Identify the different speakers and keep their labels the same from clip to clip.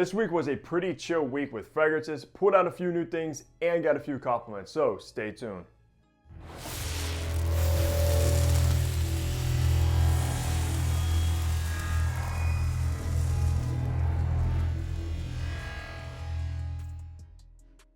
Speaker 1: This week was a pretty chill week with fragrances, pulled out a few new things, and got a few compliments, so stay tuned.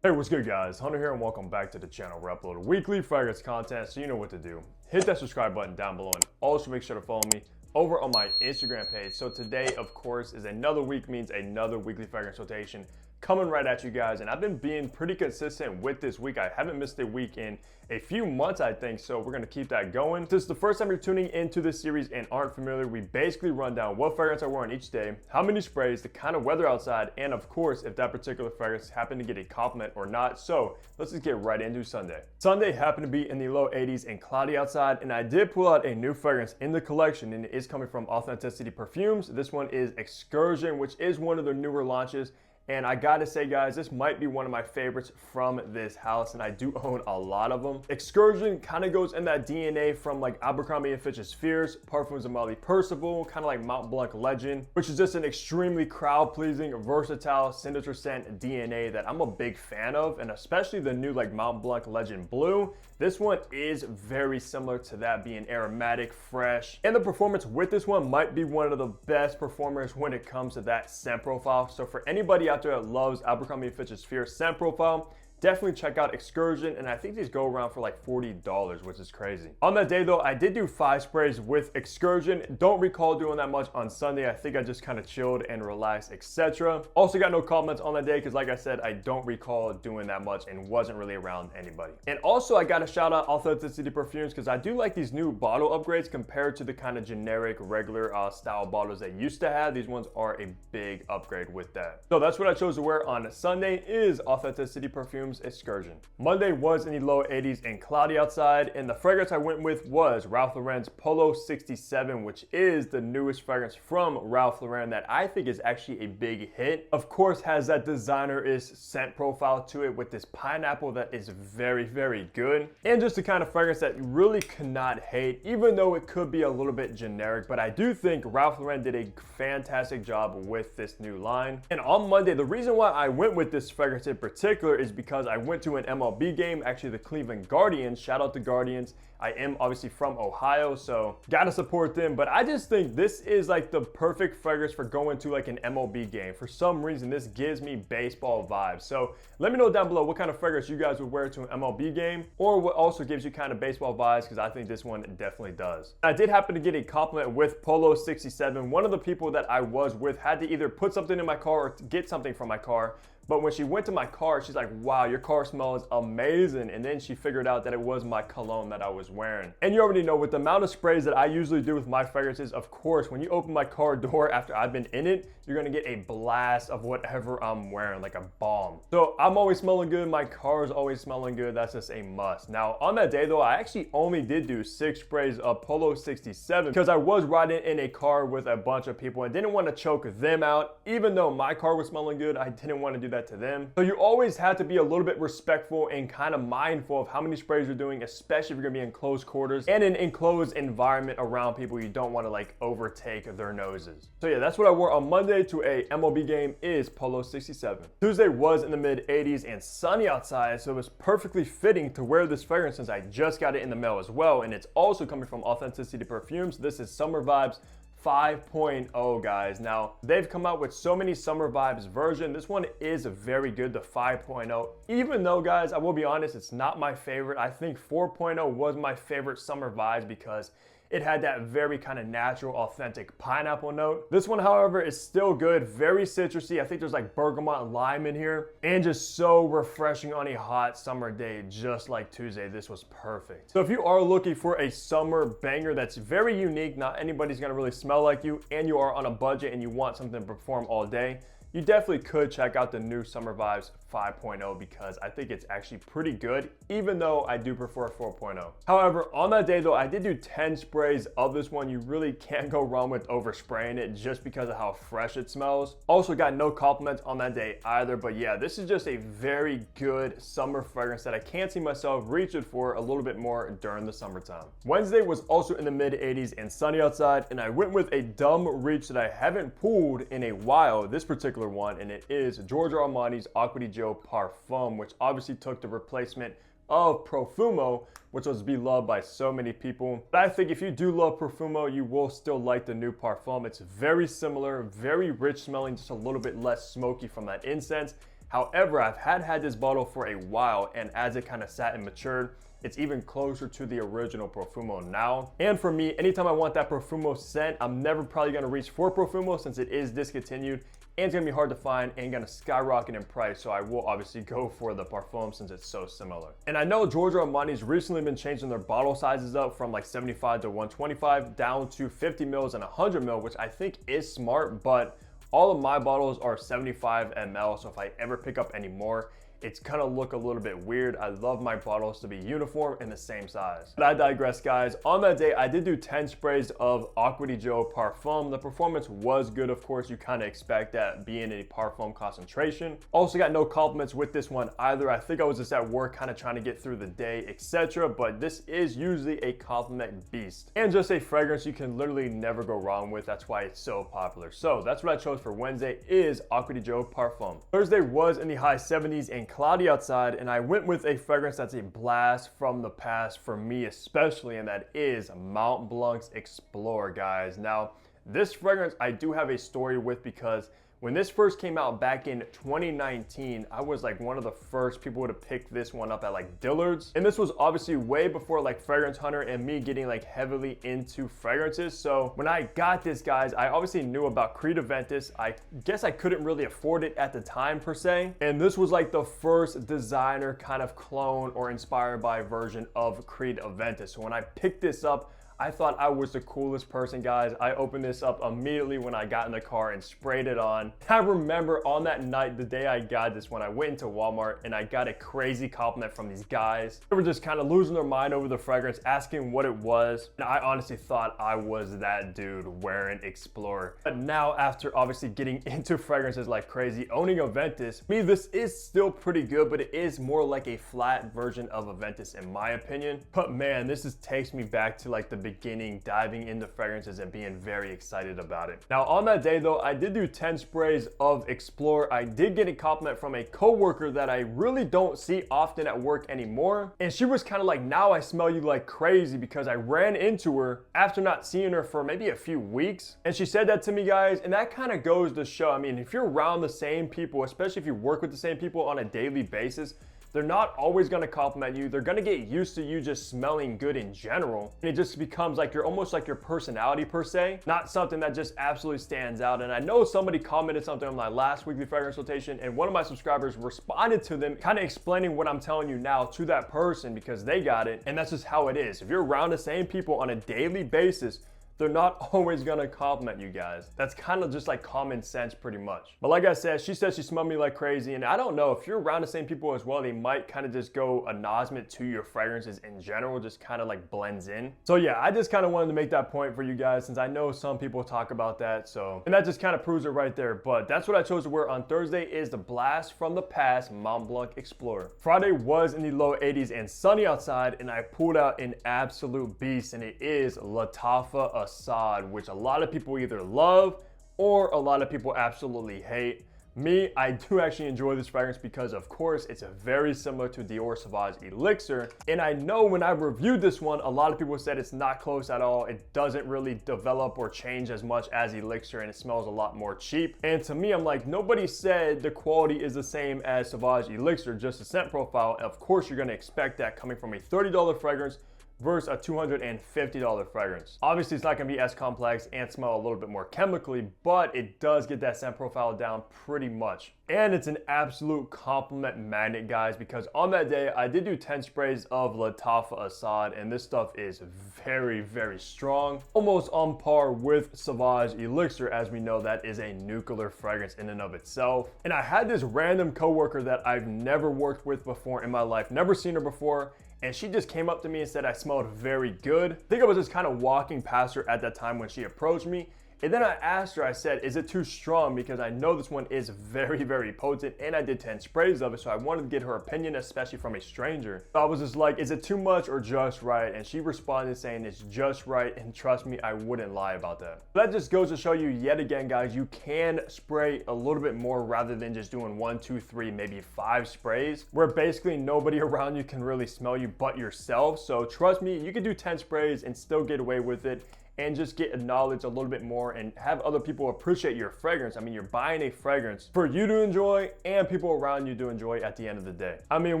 Speaker 1: Hey, what's good guys? Hunter here and welcome back to the channel where I upload weekly fragrance content, so you know what to do. Hit that subscribe button down below and also make sure to follow me over on my Instagram page. So today, of course, is another week, means another weekly fragrance rotation coming right at you guys. And I've been being pretty consistent with this week. I haven't missed a week in a few months, I think, so we're gonna keep that going. If this is the first time you're tuning into this series and aren't familiar, we basically run down what fragrance I wear on each day, how many sprays, the kind of weather outside, and of course, if that particular fragrance happened to get a compliment or not. So let's just get right into Sunday. Sunday happened to be in the low 80s and cloudy outside, and I did pull out a new fragrance in the collection, and it is coming from Authenticity Perfumes. This one is Excursion, which is one of their newer launches. And I gotta say guys, this might be one of my favorites from this house, and I do own a lot of them. Excursion kind of goes in that DNA from like Abercrombie & Fitch's Fierce, Parfums of Molly Percival, kind of like Mont Blanc Legend, which is just an extremely crowd-pleasing, versatile signature scent DNA that I'm a big fan of, and especially the new like Mont Blanc Legend Blue. This one is very similar to that, being aromatic, fresh, and the performance with this one might be one of the best performers when it comes to that scent profile. So for anybody out there that loves Abercrombie & Fitch's Fierce scent profile, definitely check out Excursion, and I think these go around for like $40, which is crazy. On that day though, I did do 5 sprays with Excursion. Don't recall doing that much on Sunday. I think I just kind of chilled and relaxed, etc. Also got no compliments on that day because like I said, I don't recall doing that much and wasn't really around anybody. And also I got to shout out Authenticity Perfumes because I do like these new bottle upgrades compared to the kind of generic regular style bottles they used to have. These ones are a big upgrade with that. So that's what I chose to wear on Sunday, is Authenticity Perfumes Excursion. Monday was in the low 80s and cloudy outside, and the fragrance I went with was Ralph Lauren's Polo 67, which is the newest fragrance from Ralph Lauren that I think is actually a big hit. Of course, has that designer-ish scent profile to it with this pineapple that is very, very good, and just the kind of fragrance that you really cannot hate, even though it could be a little bit generic. But I do think Ralph Lauren did a fantastic job with this new line. And on Monday, the reason why I went with this fragrance in particular is because I went to an MLB game, actually the Cleveland Guardians. Shout out to Guardians. I am obviously from Ohio, so gotta support them. But I just think this is like the perfect fragrance for going to like an MLB game. For some reason, this gives me baseball vibes. So let me know down below what kind of fragrance you guys would wear to an MLB game, or what also gives you kind of baseball vibes, because I think this one definitely does. I did happen to get a compliment with Polo 67. One of the people that I was with had to either put something in my car or get something from my car. But when she went to my car, she's like, wow, your car smells amazing. And then she figured out that it was my cologne that I was wearing. And you already know, with the amount of sprays that I usually do with my fragrances, of course, when you open my car door after I've been in it, you're gonna get a blast of whatever I'm wearing, like a bomb. So I'm always smelling good, my car is always smelling good, that's just a must. Now, on that day though, I actually only did do 6 sprays of Polo 67 because I was riding in a car with a bunch of people and didn't want to choke them out. Even though my car was smelling good, I didn't want to do that to them. So you always have to be a little bit respectful and kind of mindful of how many sprays you're doing, especially if you're gonna be in close quarters and an enclosed environment around people you don't want to like overtake their noses. So yeah, that's what I wore on Monday to a MLB game, is Polo 67. Tuesday was in the mid 80s and sunny outside, so it was perfectly fitting to wear this fragrance since I just got it in the mail as well, and it's also coming from Authenticity Perfumes. This is Summer Vibes 5.0, guys. Now, they've come out with so many Summer Vibes version. This one is very good, the 5.0. Even though, guys, I will be honest, it's not my favorite. I think 4.0 was my favorite Summer Vibes because it had that very kind of natural, authentic pineapple note. This one, however, is still good, very citrusy. I think there's like bergamot and lime in here, and just so refreshing on a hot summer day, just like Tuesday. This was perfect. So if you are looking for a summer banger that's very unique, not anybody's gonna really smell like you, and you are on a budget and you want something to perform all day, you definitely could check out the new Summer Vibes 5.0 because I think it's actually pretty good, even though I do prefer 4.0. However, on that day though, I did do 10 sprays of this one. You really can't go wrong with overspraying it just because of how fresh it smells. Also got no compliments on that day either, but yeah, this is just a very good summer fragrance that I can't see myself reaching for a little bit more during the summertime. Wednesday was also in the mid 80s and sunny outside, and I went with a dumb reach that I haven't pulled in a while. This particular popular one, and it is Giorgio Armani's Acqua di Gio Parfum, which obviously took the replacement of Profumo, which was beloved by so many people. But I think if you do love Profumo, you will still like the new Parfum. It's very similar, very rich smelling, just a little bit less smoky from that incense. However, I've had this bottle for a while, and as it kind of sat and matured, it's even closer to the original Profumo now. And for me, anytime I want that Profumo scent, I'm never probably gonna reach for Profumo since it is discontinued and it's gonna be hard to find and gonna skyrocket in price. So I will obviously go for the Parfum since it's so similar. And I know Giorgio Armani's recently been changing their bottle sizes up from like 75 to 125 down to 50 mils and 100 mil, which I think is smart, but all of my bottles are 75 ml. So if I ever pick up any more, it's gonna look a little bit weird. I love my bottles to be uniform and the same size. But I digress, guys. On that day, I did do 10 sprays of Acqua di Gio Parfum. The performance was good, of course. You kind of expect that being a Parfum concentration. Also got no compliments with this one either. I think I was just at work kind of trying to get through the day, etc. But this is usually a compliment beast. And just a fragrance you can literally never go wrong with. That's why it's so popular. So that's what I chose for Wednesday is Acqua di Gio Parfum. Thursday was in the high 70s and cloudy outside, and I went with a fragrance that's a blast from the past for me especially, and that is Mont Blanc's Explore, guys. Now, this fragrance I do have a story with because when this first came out back in 2019, I was like one of the first people to pick this one up at like Dillard's. And this was obviously way before like Fragrance Hunter and me getting like heavily into fragrances. So when I got this, guys, I obviously knew about Creed Aventus. I guess I couldn't really afford it at the time per se. And this was like the first designer kind of clone or inspired by version of Creed Aventus. So when I picked this up, I thought I was the coolest person, guys. I opened this up immediately when I got in the car and sprayed it on. I remember on that night, the day I got this, when I went into Walmart and I got a crazy compliment from these guys. They were just kind of losing their mind over the fragrance, asking what it was. And I honestly thought I was that dude wearing Explorer. But now, after obviously getting into fragrances like crazy, owning Aventus, me, this is still pretty good, but it is more like a flat version of Aventus in my opinion. But man, this just takes me back to like the beginning, diving into fragrances and being very excited about it. Now on that day though, I did do 10 sprays of Explore. I did get a compliment from a coworker that I really don't see often at work anymore. And she was kind of like, now I smell you like crazy, because I ran into her after not seeing her for maybe a few weeks. And she said that to me, guys, and that kind of goes to show, I mean, if you're around the same people, especially if you work with the same people on a daily basis, they're not always gonna compliment you. They're gonna get used to you just smelling good in general. And it just becomes like you're almost like your personality per se, not something that just absolutely stands out. And I know somebody commented something on my last weekly fragrance rotation, and one of my subscribers responded to them, kind of explaining what I'm telling you now to that person because they got it. And that's just how it is. If you're around the same people on a daily basis, they're not always gonna compliment you, guys. That's kind of just like common sense pretty much. But like I said, she said she smelled me like crazy, and I don't know, if you're around the same people as well, they might kind of just go anosmia to your fragrances in general, just kind of like blends in. So yeah, I just kind of wanted to make that point for you guys since I know some people talk about that. So, and that just kind of proves it right there. But that's what I chose to wear on Thursday is the blast from the past Mont Blanc Explorer. Friday was in the low 80s and sunny outside, and I pulled out an absolute beast, and it is Lattafa Assad, which a lot of people either love or a lot of people absolutely hate. Me, I do actually enjoy this fragrance because of course it's very similar to Dior Sauvage Elixir, and I know when I reviewed this one, a lot of people said it's not close at all. It doesn't really develop or change as much as Elixir, and it smells a lot more cheap. And to me, I'm like, nobody said the quality is the same as Sauvage Elixir, just the scent profile. Of course you're gonna expect that coming from a $30 fragrance versus a $250 fragrance. Obviously, it's not gonna be as complex and smell a little bit more chemically, but it does get that scent profile down pretty much. And it's an absolute compliment magnet, guys, because on that day, I did do 10 sprays of Lattafa Assad, and this stuff is very, very strong. Almost on par with Sauvage Elixir, as we know that is a nuclear fragrance in and of itself. And I had this random coworker that I've never worked with before in my life, never seen her before, and she just came up to me and said I smelled very good. I think I was just kind of walking past her at that time when she approached me, And then I asked her, I said, is it too strong? Because I know this one is very, very potent, and I did 10 sprays of it, so I wanted to get her opinion, especially from a stranger. So I was just like, is it too much or just right? And she responded saying it's just right, and trust me, I wouldn't lie about that. That just goes to show you yet again, guys, you can spray a little bit more rather than just doing 1, 2, 3, maybe 5 sprays, where basically nobody around you can really smell you but yourself. So trust me, you can do 10 sprays and still get away with it and just get acknowledged a little bit more and have other people appreciate your fragrance. I mean, you're buying a fragrance for you to enjoy and people around you to enjoy at the end of the day. I mean,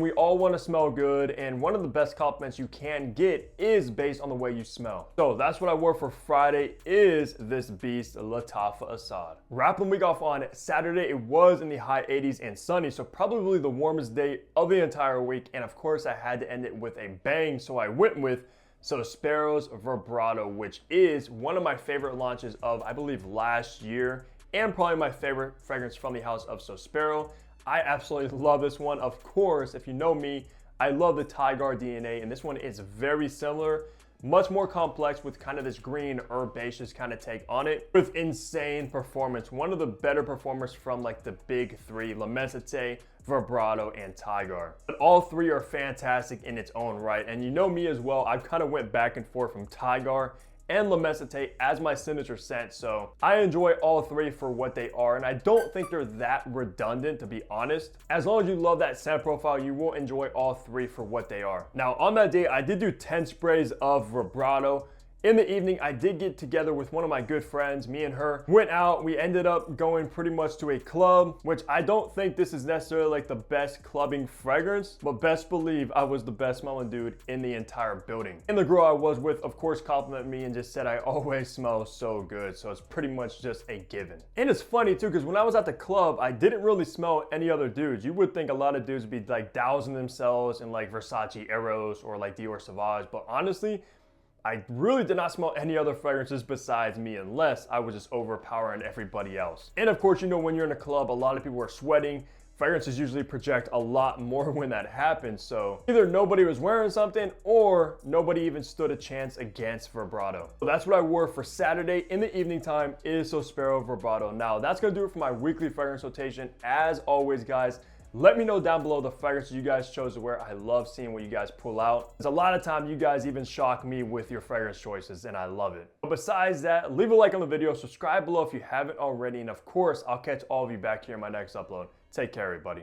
Speaker 1: we all want to smell good, and one of the best compliments you can get is based on the way you smell. So that's what I wore for Friday, is this beast, Lattafa Assad. Wrapping week off on Saturday, it was in the high 80s and sunny, so probably the warmest day of the entire week, and of course I had to end it with a bang, so I went with Sospero's Vibrato, which is one of my favorite launches of, I believe, last year, and probably my favorite fragrance from the house of Sospero. I absolutely love this one. Of course, if you know me, I love the Tiger DNA, and this one is very similar, much more complex with kind of this green herbaceous kind of take on it, with insane performance. One of the better performers from like the big three, La Mesite, Vibrato, and Tiger. But all three are fantastic in its own right. And you know me as well, I've kind of went back and forth from Tiger and La Mesite as my signature scent. So I enjoy all three for what they are. And I don't think they're that redundant, to be honest. As long as you love that scent profile, you will enjoy all three for what they are. Now on that day, I did do 10 sprays of Vibrato. In the evening, I did get together with one of my good friends. Me and her went out. We ended up going pretty much to a club, which I don't think this is necessarily like the best clubbing fragrance, but best believe I was the best smelling dude in the entire building. And the girl I was with, of course, complimented me and just said I always smell so good. So it's pretty much just a given. And it's funny too, because when I was at the club, I didn't really smell any other dudes. You would think a lot of dudes would be like dousing themselves in like Versace Eros or like Dior Sauvage, but honestly, I really did not smell any other fragrances besides me, unless I was just overpowering everybody else. And of course, you know, when you're in a club, a lot of people are sweating. Fragrances usually project a lot more when that happens. So either nobody was wearing something or nobody even stood a chance against Vibrato. So that's what I wore for Saturday in the evening time, is Sospero Vibrato. Now that's gonna do it for my weekly fragrance rotation. As always, guys, let me know down below the fragrances you guys chose to wear. I love seeing what you guys pull out. There's a lot of time you guys even shock me with your fragrance choices, and I love it. But besides that, leave a like on the video, subscribe below if you haven't already, and of course, I'll catch all of you back here in my next upload. Take care, everybody.